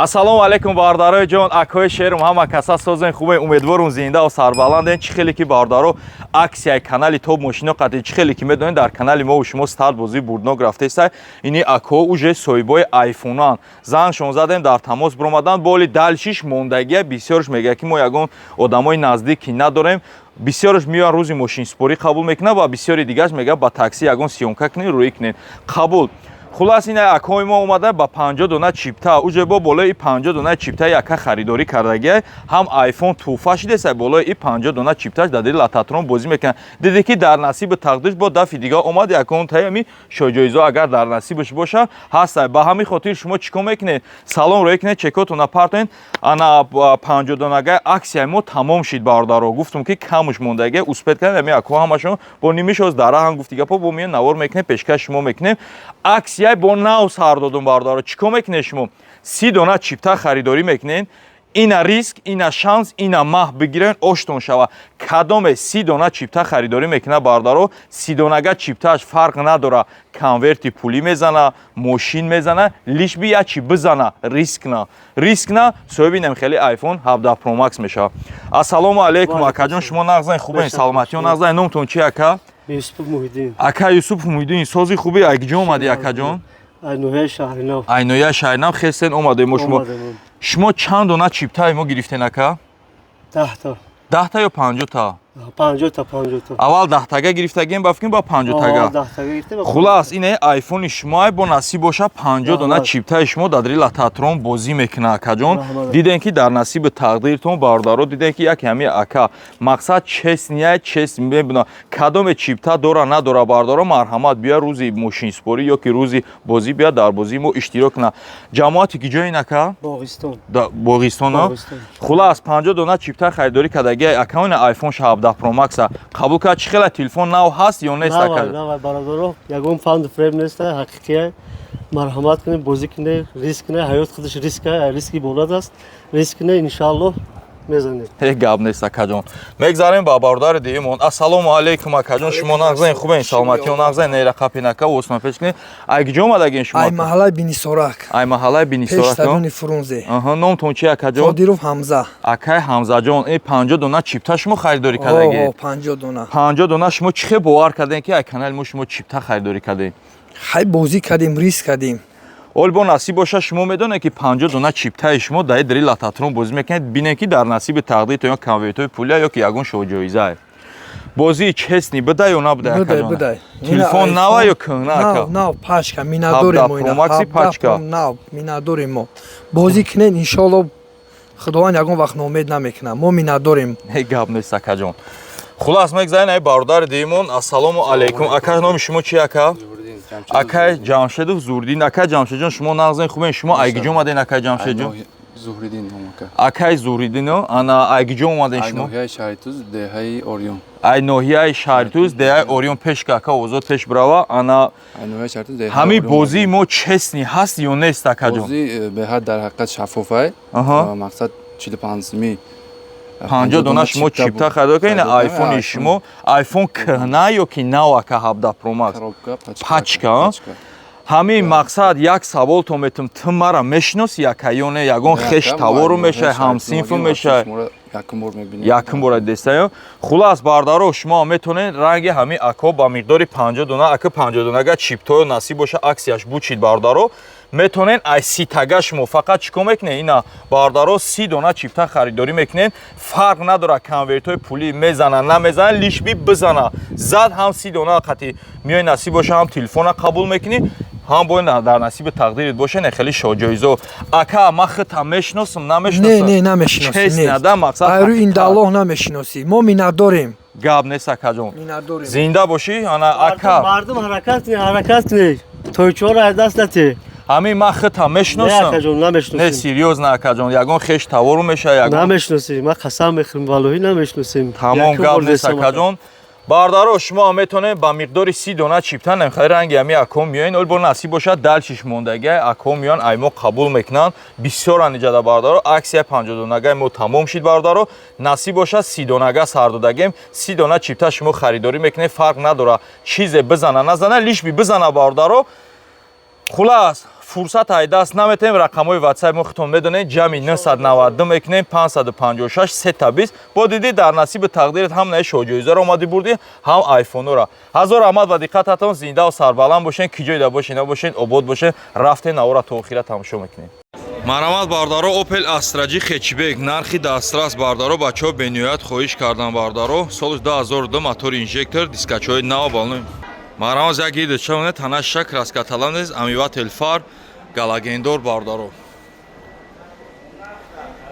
Ассалому алейкум бардарои ҷон, акҳои шерум, ҳама каса созен хубе, умедворум зиндау сарбаланден. Чӣ хеле ки бардаро аксияи канали Топ Мошино қати чӣ хеле ки медонед дар канали мо шумо старт бозии бурднок рафтесай. Ини акҳо уже соҳибои айфонан. Зангшон задем, дар тамос биромадан, боли далшиш мондагия бисёрш мегӯяд ки мо ягон одамои наздик ки надорем. Бисёрш меоян рӯзи мошинспорӣ қабул мекунад ва бисёри дигарш мегӯяд ба такси ягон сиёмка кунед, рӯӣ кунед. Қабул. Хулас ина акҳои мо омада ба 50 дона чипта. Уже бо болои 50 дона чипта яка харидорӣ кардагия. Ҳам айфон туҳфа шидеса, болои 50 дона чипташ дар дили лататрон бозӣ мекунад. Диде ки дар насиби тақдирш бо дафи дига омад якон таями шоҷоизо агар дар насибиш боша ҳастай. Ба ҳамин хотир шумо чӣ кор мекунед? Салом рӯӣ кунед, чекотона партоен. Ана 50 донага аксияи мо тамом шид бардаро. Гуфтум ки камуш мондагия успед кардем. Ами акҳо ҳамашон бо нимишоз дара ҳам гуфти гапо бо миён навор мекунем, пешкаш шумо мекунем. Аксияи бо нав сар додум бардаро. Чӣ кор мекунед шумо? 30 дона чипта харидорӣ мекунед. Ина риск, ина шанс, ина маҳ бигирен оштон шава. Кадоме 30 дона чипта харидорӣ мекунад бардаро, 30 донага чиптааш фарқ надора. Конверти пулӣ мезана, мошин мезана, лиш би ячи бизана, риск на. Риск на, соҳиби намхели iPhone 17 Pro Max мешава. Ассалому алейкум акаҷон, шумо нағзан хубен, саломатиён нағзан. Номтон чи ака? Юсуф Муҳиддин. Ака Юсуф Муҳиддин, сози хуби айкҷо омади акаҷон? Айнояи Шаҳринав. Айнояи Шаҳринав хестен омадем мо шумо. Шумо чанд дона чиптаи мо гирифтен ака? 10 та. 10 та ё 50 та? 50 та. Аввал 10 тага гирифтагем, ба фикрем ба 50 тага. 10 тага гирифтем. Хулас ин айфони шумо бо насиб боша 50 дона чиптаи шумо дар дили лататрон бозӣ мекунад акаҷон. Диден ки дар насиби тақдиртон бардаро диден ки яке ҳами ака мақсад честния, чест мебуна. Кадоме чипта дора надора бардаро марҳамат бия рӯзи мошинспорӣ ё ки рӯзи бозӣ бия дар бозии мо иштирок кунад. Ҷамоати ки ҷоин ака? Боғистон. Боғистон. Хулас 50 дона чипта харидорӣ кардагия акаони iPhone 17 Pro Max қабул кард. Чӣ хела телефон нав ҳаст ё нест ака? Нав бародаро ягон фанд фрем нест, ҳақиқие. Марҳамат кунед, бозӣ кунед, риск кунед, ҳаёт худаш риски болад аст. Риск кунед, иншаллоҳ мезанед. Ҳеҷ гап нест акаҷон. Мегзарем ба бародари дигимон. Ассалому алейкум акаҷон, шумо нағзан хубен, саломатиён нағзан, нера қапин ака осман пеш кунед. Айкҷо омадагин шумо? Ай маҳаллаи Бинисорак. Ай маҳаллаи Бинисорак. Пеш стадиони Фрунзе. Аҳа, номтон чи акаҷон? Қодиров Ҳамза. Акай Ҳамзаҷон, 50 дона чипта шумо харидорӣ кардагид? О, 50 дона. 50 дона шумо чӣ хел бовар кардем ки ай канали мо шумо чипта харидорӣ кардем? Хай бозӣ кардем, риск кардем. Ол бо насиб боша шумо медонед ки 50 дона чиптаи шумо дар дили лататрон бозӣ мекунед, бинед ки дар насиби тақдиртон ё конвертои пулия ё ки ягон шоҳҷоизае. Бозии честни буда ё набуда акаҷон? Будай. Телефон нава ё кӯна ака? Нав, пачка, минадорем мо ина. Пачка. Нав, минадорем мо. Бозӣ кунед, иншаллоҳ худованд ягон вақт ноумед намекунад. Мо минадорем. Ҳеҷ гап нест акаҷон. Хулас мегзарем ай бародари дигимон. Ассалому алейкум. Ака номи шумо чи ака? Акай Ҷамшедов Зурдин. Акай Ҷамшедҷон, шумо нағзан хубен, шумо айкҷо омаден акай Ҷамшедҷон? Зуҳриддин ака. Акай Зуҳриддино, ана айкҷо омаден шумо? Айноҳияи Шаҳритӯз, деҳаи Орион. Айноҳияи Шаҳритӯз, деҳаи Орион пешка ака озод пеш брава. Ана Айноҳияи Шаҳритӯз, деҳаи ҳами Орион. бозии мо честни ҳаст ё нест акаҷон? Бозӣ беҳад дар ҳақиқат шаффофае. Мақсад 45 50 дона шумо чипта харидор кардед. Айфони шумо айфон кӯҳна ё ки нав ака 17 Pro Max? Пачка. Ҳамин мақсад як саволтон метавонам, ту мара мешиноси ака ё не? Ягон хеш тавору мешавад, ҳамсинфу мешавад? Якум бора дидеста. Хулас бардаро шумо метавонед ранги ҳами ако ба миқдори 50 дона, ака 50 донага чиптоё насиб боша аксияш бучид бардаро. Метавонед ай 30 тага шумо фақат чӣ кор мекунед? Ина бардаро 30 дона чипта харидорӣ мекунед. Фарқ надора конвертои пулӣ мезана, намезана, лиш би бизана. Зад ҳам 30 дона қати миёй насиб боша, ҳам телефона қабул мекунӣ. ҳам бояд дар насиби тақдирит боша, не хеле шоҳҷоизо. Ака ман худам мешиносам, намешиносам? Не, намешиноси. Честнада мақсад. Айру индаллоҳ намешиноси. Мо минадорем. Гап нест акаҷон. Минадорем. Зинда бошӣ, ана ака. Мардум ҳаракат кунед. Тойчора аз даст натед. Ҳамин ман худам мешиносам. Не акаҷон, намешиносам. Не серьёзно акаҷон, ягон хеш тавору мешавад, ягон. Намешиносем. Ман қасам мехӯрам, валлоҳи намешиносем. Тамом гап нест акаҷон. Бардаро шумо метавонед ба миқдори 30 дона чипта намхай ранги ҳами ако миёин, ол бо насиб бошад далшиш мондагия ако миён ай мо қабул мекунанд. Бисёр аниҷада бардаро аксия 50 донага мо тамом шид бардаро. Насиб бошад 30 донага сар додагем. 30 дона чипта шумо харидорӣ мекунед, фарқ надора чизе бизана назана, лиш би бизана бардаро. Хулас фурсат ай даст наметем рақамои ватсап мо хитон медонем ҷамъи 990 мекунем 556 3 та 20 бо дидӣ дар насиби тақдират ҳам наи шоҳҷоизаро омадӣ бурдӣ ҳам айфонура ҳазор раҳмат ва диққататон зиндаву сарбаланд бошен ки ҷойда бошен набошен обод бошен рафтен навора то охира тамошо мекунем. Марҳамат бардаро Opel Astra G хечбек нархи дастрас бардаро бачаҳо бениҳоят хоҳиш кардан бардаро соли 2002 мотори инжектор дискачаҳои нав балои марҳамат як гири дучавне тана шак раскаталанез амивател фар галагендор бардаро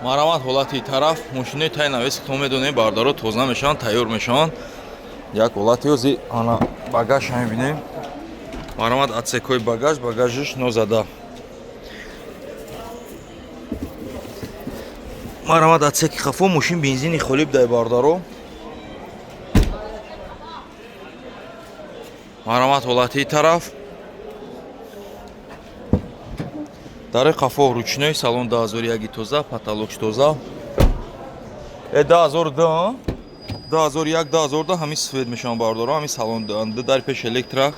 марҳамат ҳолати тараф мошинаи тай навеси то медонем бардаро тоза мешаванд тайёр мешаванд як ҳолати ози ана багаж мебинем марҳамат атсекои багажиш нозада марҳамат атсеки хафо мошин бензини холӣ дай бардаро марҳамат ҳолати тараф дари қафо ручной салон 2001 тоза потолокш тоза 2002 2001 ҳамин сфед мешаванд бардаро ҳамин салон дари пеш электра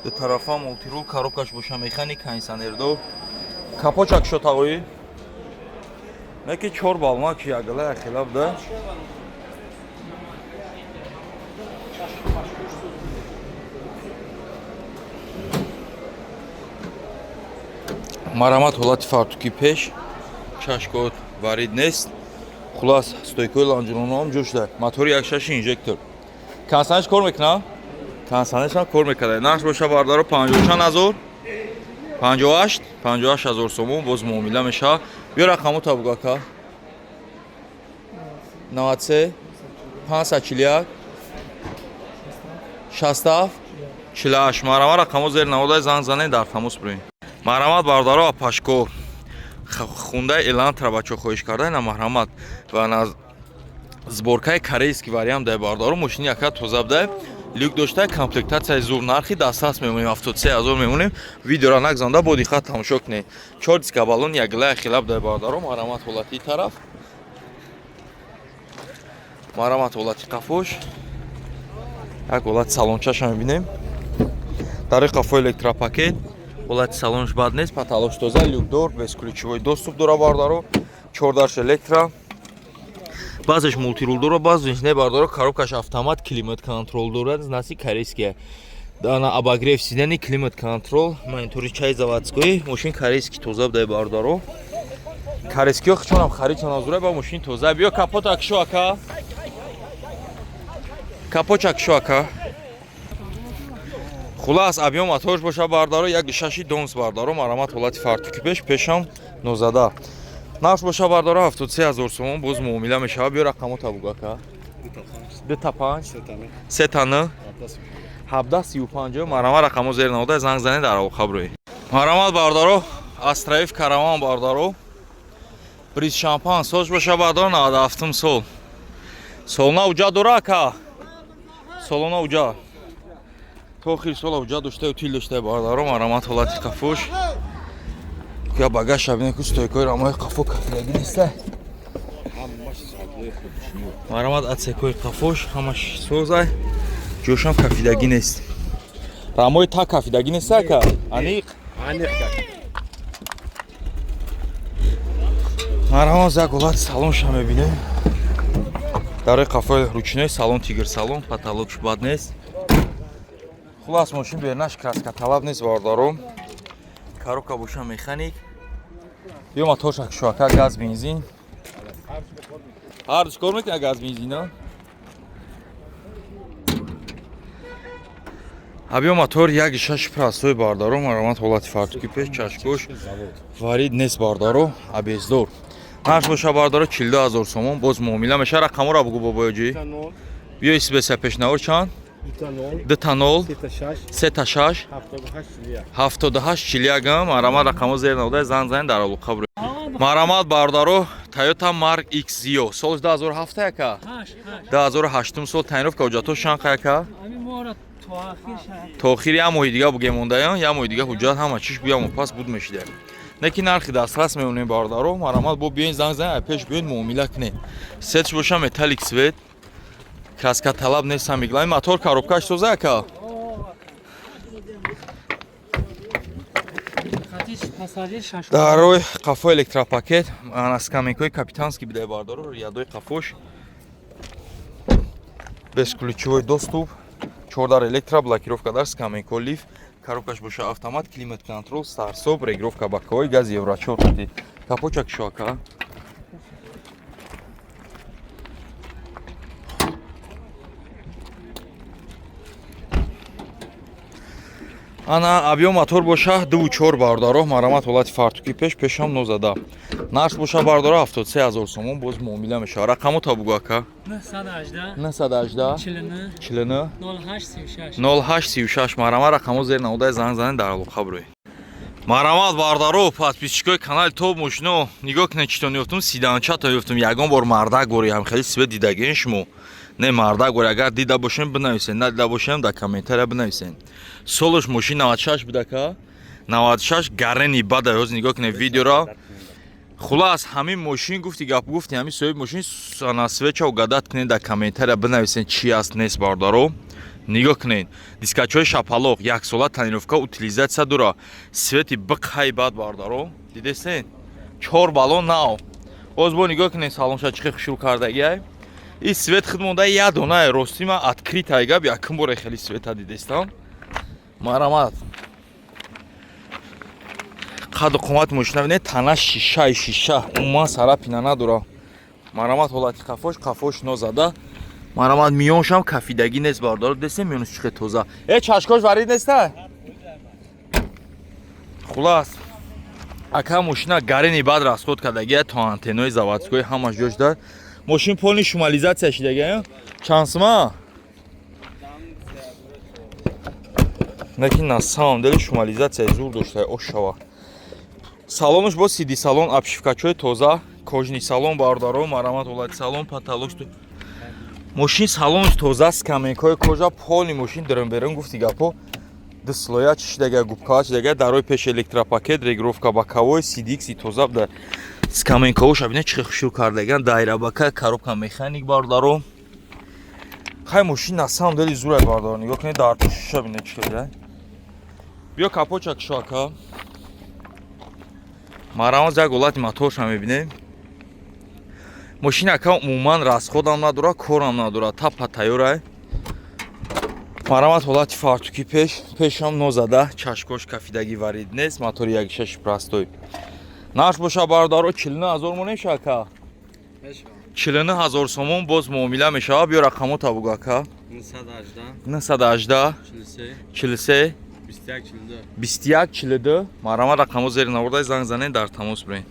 ду тарафа мултирул коробкаш боша механик кондитсионердор капочак шотағоӣ неки 4 балмак ягла хилаб да марҳамат ҳолати фартуки пеш чашкот варид нест хулас стойкои ланҷуронам ҷӯшда мотори 1.6 инжектор кондитсионерш кор мекунад кондитсионершам кор мекард нарх боша бардаро 54000 58000 сомон боз муомила мешавад биё рақаму табугака 93 541 67 48 марҳамат рақамо зер наводай занг занед дар тамос бурем марҳамат бардаро апашко хундаи элантра бачо хоҳиш кардан на марҳамат ва на сборкаи корейский вариант дай бардаро мошини яка тоза дай люк дошта комплектатсияи зур нархи дастрас мемонем 73000 мемонем видеоро нагзанда бо диққат тамошо кунед 4 диска балон ягла хилаб дай бардаро марҳамат ҳолати тараф марҳамат ҳолати қафош як ҳолати салончаша мебинем дари қафо электропакет ҳолати салонш бад нест потолокш тоза люкдор безключевой доступ дора бардаро 4 дарш электра баъзеш мултирул дора баъзеш не бардаро коробкаш автомат климат контрол дора наси корейские дана обогрев сидани климат контрол монитори чай заводской мошин корейский тоза дай бардаро корейскиё хичонам харидчан азура ба мошин тоза биё капот акшо ака капоч акшо ака хулас объем моторш боша бардаро 1.6 донс бардаро марҳамат ҳолати фартуки пеш пешам нозада нарх боша бардаро 73000 сомон боз муомила мешавад биё рақамо табугака 2 3 тана 1735 марҳамат рақамо зер наводай занг занед дар хабрӯи марҳамат бардаро астраиф караван бардаро бриз шампан соч боша бардаро 97 сол солна уҷа дора ака солона уҷа то охири сола уҷа доштаю тил доштаи бардаро марҳамат ҳолати қафош я багаж шабине ку стойкои рамои қафо кафидагӣ неста марҳамат атсекои қафош ҳамаш созай ҷошам кафидагӣ нест рамои та кафидагӣ неста ака аниқ марҳамат як ҳолати салонша мебинем дари қафои ручной салон тигр салон потолокш бад нест хулас мошин бернаш краска талаб нест бардаро коробка боша механик биё моторшак шоака газ бензин ҳар душ кор мекуна газ бензина абиё мотор 1.6 простой бардаро марҳамат ҳолати фартуки пеш чашкош варид нест бардаро абездор нарх боша бардаро 42000 сомон боз муомила меша рақаморо бугу бобоёҷӣ биё исбеса пешнавор чанд 2 3 6 78 41 марҳамат рақамо зер наводай занг занед дар алоқа буред марҳамат бардаро Toyota Mark X Zio соли 2007 ака 2008 сол таъинровка ҳуҷҷато шанқа ака то охири як моҳи дига бугемондаям як моҳи дига ҳуҷҷат ҳама чиш буям пас буд мешида неки нархи дастрас мемонем бардаро марҳамат бо биёин занг занед пеш биёин муомила кунед сетш боша металлик свет краска талаб нест миглай мотор коробкаш тоза ака Пакет пассажир шаш. дар роҳи қафо электропакет ана скамейкаи капитанский бидай бардоро рядои қафош безключевой доступ 4 электро блокировка дар скамейко лифт коробкаш боша автомат климат контрол старсоб регировка бакаҳои газ евро 4 капочак шока ана объем мотор боша 2.4 бардоро маромат ҳолати фартуки пешам нозада нарх боша бардоро 73000 сомон боз муомила мешава рақамо та бугу ака 918 49 0836 маромат рақамо зери намудаи занг занед дар алоқа бурӯед маромат бардоро подписчикои канали тоб мошино нигоҳ кунед чӣ тон ёфтум сиданча тон ёфтум ягон бор мардак бори ҳамхели свет дидагин шумо не мардак бори агар дида бошем бинависен на дида бошем дар комментария бинависен солуш мошин 96 будака 96 гарени бада ҳоз нигоҳ кунед видеоро хулас ҳамин мошин гуфти гап гуфти ҳамин соҳиби мошин ана свечао гадат кунед дар комментария бинависен чӣ аст нест бардоро нигоҳ кунед дискачаҳои шапалоқ як сола танировка утилизатсия дора свети биқҳай бад бардоро дидесен 4 баллон нав боз бо нигоҳ кунед салонша чиқи хушрӯ кардагиай и свет хидмонда я дона ростима откритая гап якум боре хели света дидестам маромат қаду қомати мошина бинед тана шиша умуман сара пина надора маромат ҳолати қафош нозада маромат миёншам кафидаги нест бардор десем миёнш чиқи тоза чашкош варид неста хулас ака мошина гарени бад расход кардагия то антеннои заводскои ҳамаш ҷош дар мошин полни шумализатсия шидагия чансма лекин на самом деле шумализатсия зур дошта ошава салонуш бо сиди салон обшивкачои тоза кожни салон бардоро маромат ҳолати салон потолок мошин салонуш тоза скамейкаҳои кожа полни мошин дырмберун гуфти гапо дислоя чишидагия губкава чидагия дарои пеш электропакет регировка бакавои сидикси тоза буда скамейкаҳоша бинед чиқи хушрӯ кардагиан дайрабака коробка механик бардоро хай мошин на самом деле зурай бардоро нигоҳ кунед дар пушиша бинед чиқи биё капочак шоака марамаз як ҳолати моторша мебинем мошин ака умуман расходам надора корам надора тапа тайёрай марамат ҳолати фартуки пешам нозада чашкош кафидаги варид нест мотори 1.6 простой нарх боша бардоро 49000 мо немешава ака 49000 сомон боз муомила мешава биё рақамо та бугу ака 918 43 21 42 маромат рақамо зери навурдаи занг занед дар тамос буред